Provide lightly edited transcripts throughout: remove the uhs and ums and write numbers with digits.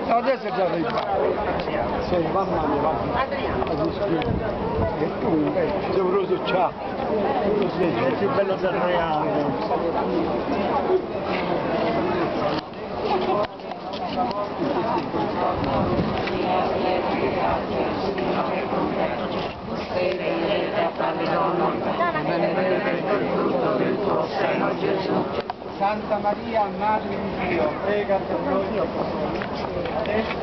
No, adesso è già arrivato. Sì, mamma mia, mamma. E tu, sovroso c'ha. È più bello del reale. Santa Maria, Madre di Dio, prega per noi. Adesso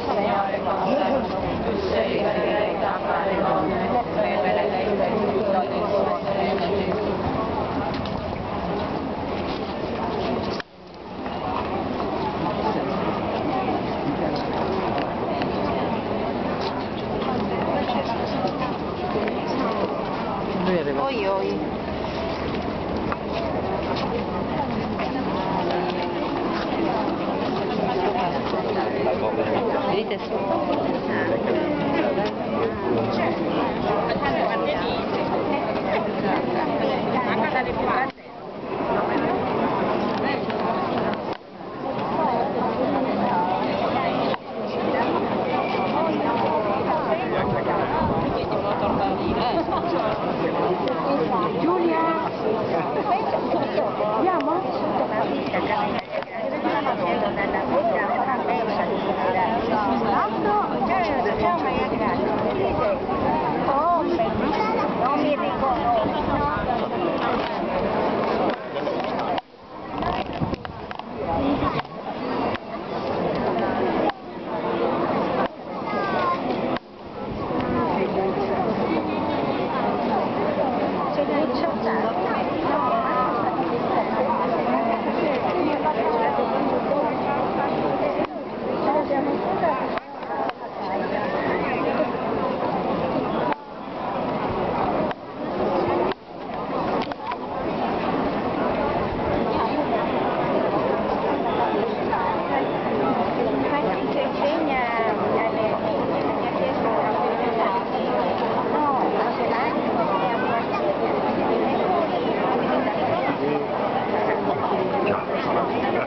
Signore, tu sei benedetta fra le donne, e benedetto è il frutto del tuo seno, Gesù. Oi oi. Vedete su. Giulia, andiamo? Oh, non mi riconosco.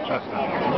Gracias.